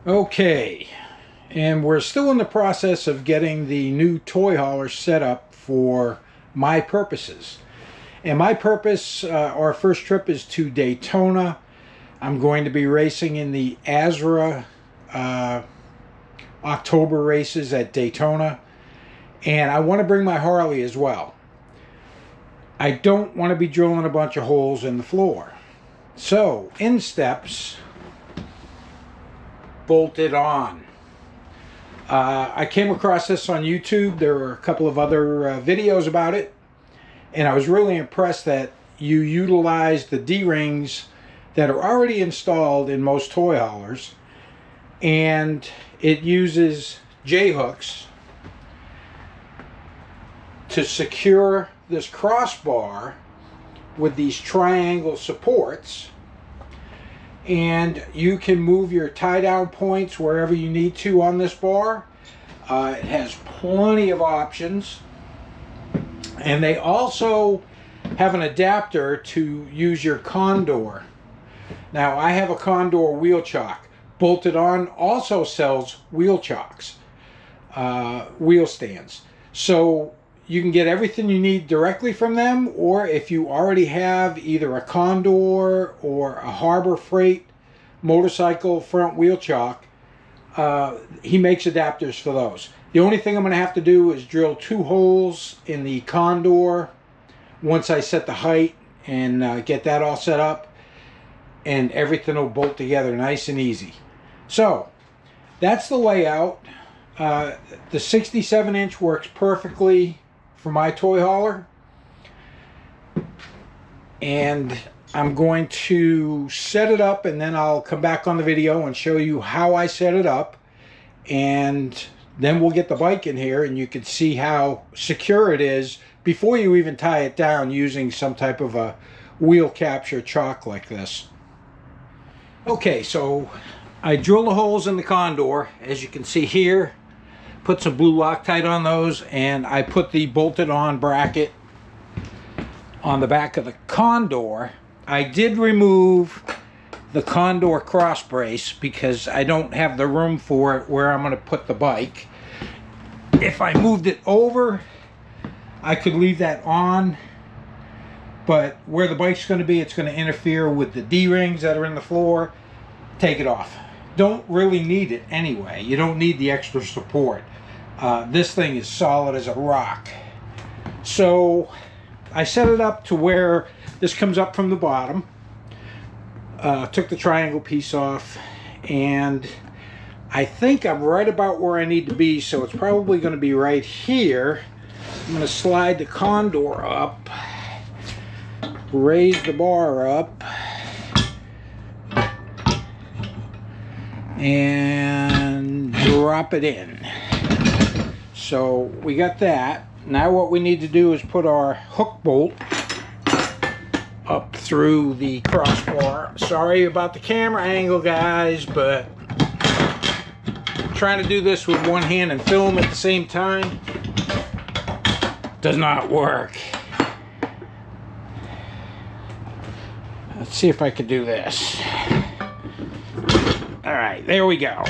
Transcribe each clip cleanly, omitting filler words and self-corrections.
Okay, and we're still in the process of getting the new ToyHauler set up for my purposes. And my purpose, our first trip is to Daytona. I'm going to be racing in the ASRA October races at Daytona. And I want to bring my Harley as well. I don't want to be drilling a bunch of holes in the floor. So, in steps, bolted on. I came across this on YouTube. There were a couple of other videos about it, and I was really impressed that you utilize the D-rings that are already installed in most toy haulers, and it uses J-hooks to secure this crossbar with these triangle supports, and you can move your tie-down points wherever you need to on this bar. It has plenty of options, and they also have an adapter to use your Condor. Now, I have a Condor wheel chock. Bolted On also sells wheel chocks, wheel stands. So you can get everything you need directly from them, or if you already have either a Condor or a Harbor Freight motorcycle front wheel chock, he makes adapters for those. The only thing I'm going to have to do is drill 2 holes in the Condor once I set the height and get that all set up, and everything will bolt together nice and easy. So that's the layout. The 67-inch works perfectly for my toy hauler, and I'm going to set it up, and then I'll come back on the video and show you how I set it up, and then we'll get the bike in here and you can see how secure it is before you even tie it down using some type of a wheel capture chock like this. Okay, so I drill the holes in the Condor, as you can see here. Put some blue Loctite on those, and I put the bolted on bracket on the back of the Condor. I did remove the Condor cross brace because I don't have the room for it where I'm going to put the bike. If I moved it over, I could leave that on, but where the bike's going to be, it's going to interfere with the D-rings that are in the floor. Take it off. Don't really need it anyway. You don't need the extra support. This thing is solid as a rock. So I set it up to where this comes up from the bottom. Took the triangle piece off, and I think I'm right about where I need to be, so it's probably going to be right here. I'm going to slide the Condor up, raise the bar up, and drop it in. So we got that. Now what we need to do is put our hook bolt up through the crossbar. Sorry about the camera angle, guys, but trying to do this with one hand and film at the same time does not work. Let's see if I can do this. All right, there we go.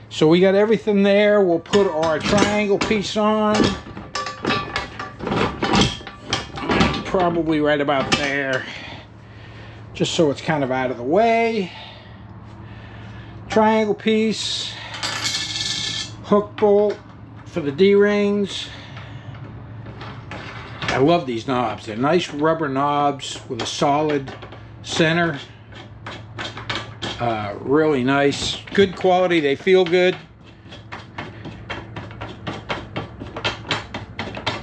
So we got everything there. We'll put our triangle piece on. Probably right about there, just so it's kind of out of the way. Triangle piece, hook bolt for the D-rings. I love these knobs. They're nice rubber knobs with a solid center. Really nice, good quality. They feel good.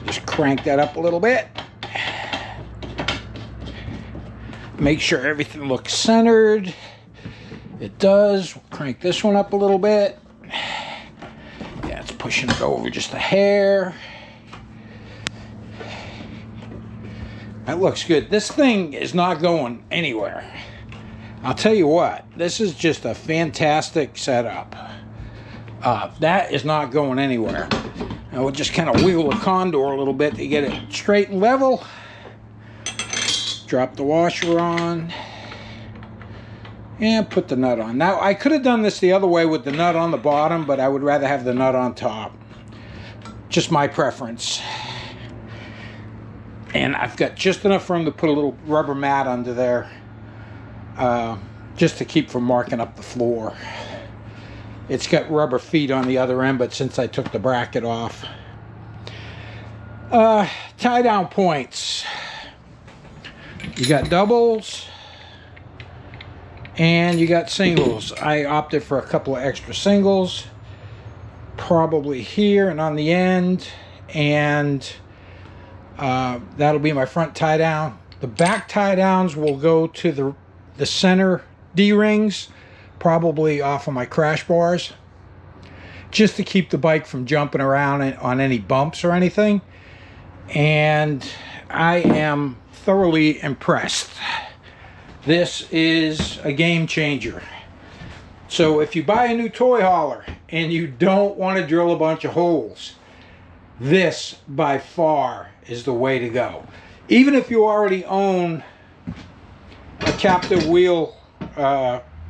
Just crank that up a little bit. Make sure everything looks centered. It does. We'll crank this one up a little bit. Yeah, it's pushing it over just a hair. That looks good. This thing is not going anywhere. I'll tell you what, this is just a fantastic setup. That is not going anywhere. Now we'll just kind of wiggle the Condor a little bit to get it straight and level. Drop the washer on. and put the nut on. Now, I could have done this the other way with the nut on the bottom, but I would rather have the nut on top. Just my preference. And I've got just enough room to put a little rubber mat under there, just to keep from marking up the floor. It's got rubber feet on the other end, but since I took the bracket off. Tie down points. You got doubles and you got singles. I opted for a couple of extra singles, probably here and on the end, and that'll be my front tie down. The back tie downs will go to the center D-rings, probably off of my crash bars, just to keep the bike from jumping around on any bumps or anything. And I am thoroughly impressed. This is a game changer. So if you buy a new ToyHauler and you don't want to drill a bunch of holes, this by far is the way to go. Even if you already own a captive wheel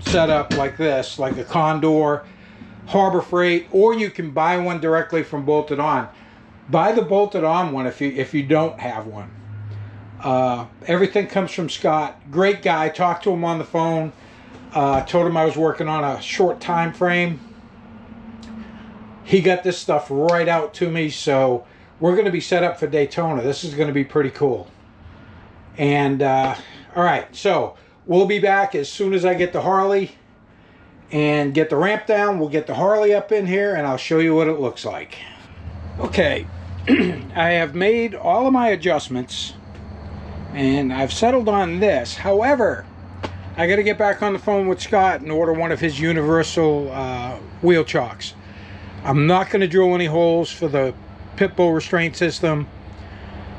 setup like this, like a Condor, Harbor Freight, or you can buy one directly from Bolted On. Buy the Bolted On one if you don't have one. Everything comes from Scott. Great guy. Talked to him on the phone. Told him I was working on a short time frame. He got this stuff right out to me, so we're going to be set up for Daytona. This is going to be pretty cool. And all right, so we'll be back as soon as I get the Harley and get the ramp down. We'll get the Harley up in here and I'll show you what it looks like. Okay, I have made all of my adjustments and I've settled on this. However, I got to get back on the phone with Scott and order one of his universal wheel chocks. I'm not going to drill any holes for the pit bull restraint system.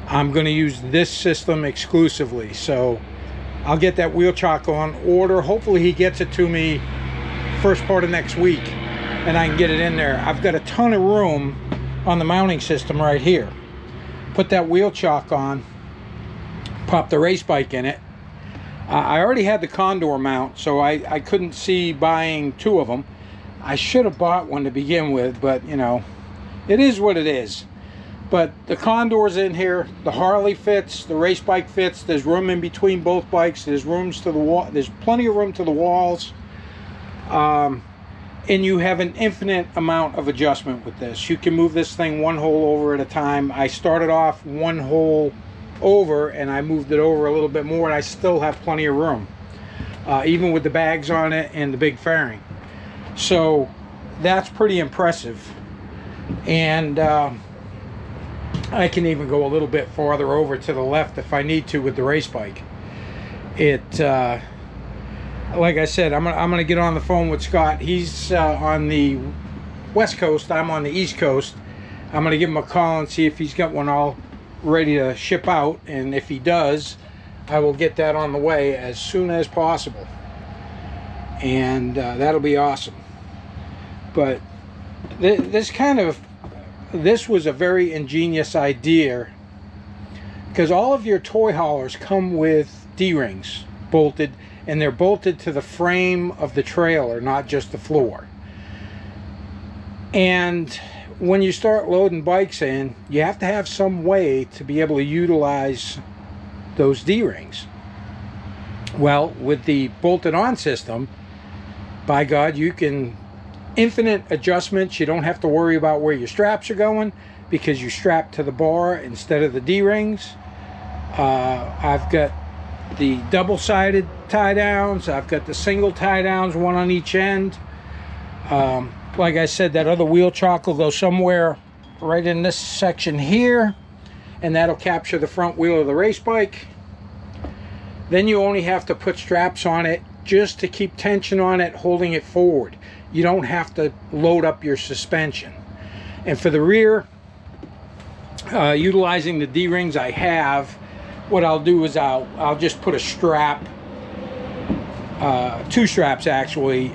I'm going to use this system exclusively. So I'll get that wheel chock on order. Hopefully he gets it to me first part of next week and I can get it in there. I've got a ton of room on the mounting system right here. Put that wheel chock on, pop the race bike in it. I already had the Condor mount, so I couldn't see buying two of them. I should have bought one to begin with, but you know, it is what it is. But the Condor's in here, the Harley fits, the race bike fits. There's room in between both bikes. There's rooms to the wall. There's plenty of room to the walls. And you have an infinite amount of adjustment with this. You can move this thing one hole over at a time. I started off one hole over and I moved it over a little bit more and I still have plenty of room. Even with the bags on it and the big fairing. So that's pretty impressive. And I can even go a little bit farther over to the left if I need to with the race bike. Like I said, I'm gonna get on the phone with Scott. He's on the West Coast. I'm on the East Coast. I'm gonna give him a call and see if he's got one all ready to ship out, and if he does, I will get that on the way as soon as possible, and that'll be awesome. But this was a very ingenious idea, because all of your toy haulers come with D-rings bolted, and they're bolted to the frame of the trailer, not just the floor. And when you start loading bikes in, you have to have some way to be able to utilize those D-rings. Well, with the bolted on system, by God, you can infinite adjustments. You don't have to worry about where your straps are going because you strap to the bar instead of the D-rings. I've got the double-sided tie downs. I've got the single tie downs, one on each end. Like I said, that other wheel chock will go somewhere right in this section here, and that'll capture the front wheel of the race bike. Then you only have to put straps on it just to keep tension on it, holding it forward. You don't have to load up your suspension. And for the rear, utilizing the D-rings I have, what I'll do is I'll just put a strap, two straps actually,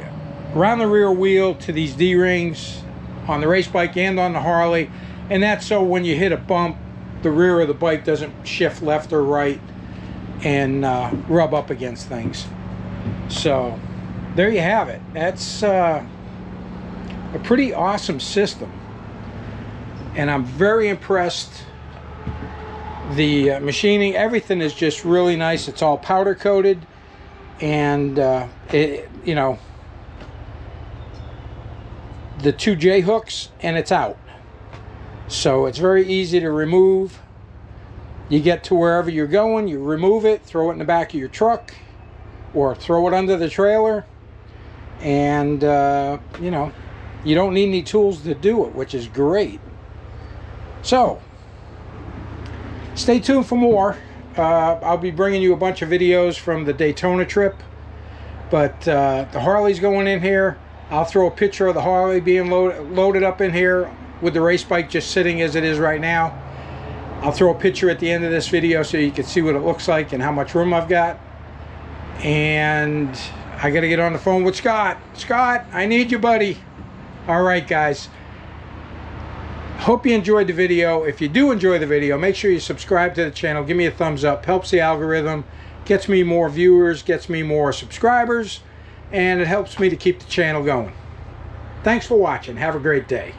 around the rear wheel to these D-rings on the race bike and on the Harley. And that's so when you hit a bump, the rear of the bike doesn't shift left or right and rub up against things. So there you have it. That's a pretty awesome system, and I'm very impressed. The machining, everything is just really nice. It's all powder coated, and you know, the 2 J hooks, and it's out. So it's very easy to remove. You get to wherever you're going, you remove it, throw it in the back of your truck, or throw it under the trailer, and you know, you don't need any tools to do it, which is great. So stay tuned for more. I'll be bringing you a bunch of videos from the Daytona trip, but the Harley's going in here. I'll throw a picture of the Harley being loaded up in here with the race bike just sitting as it is right now. I'll throw a picture at the end of this video so you can see what it looks like and how much room I've got. And I gotta get on the phone with Scott. Scott, I need you, buddy. All right, guys. Hope you enjoyed the video. If you do enjoy the video, make sure you subscribe to the channel. Give me a thumbs up. Helps the algorithm. Gets me more viewers. Gets me more subscribers. And it helps me to keep the channel going. Thanks for watching. Have a great day.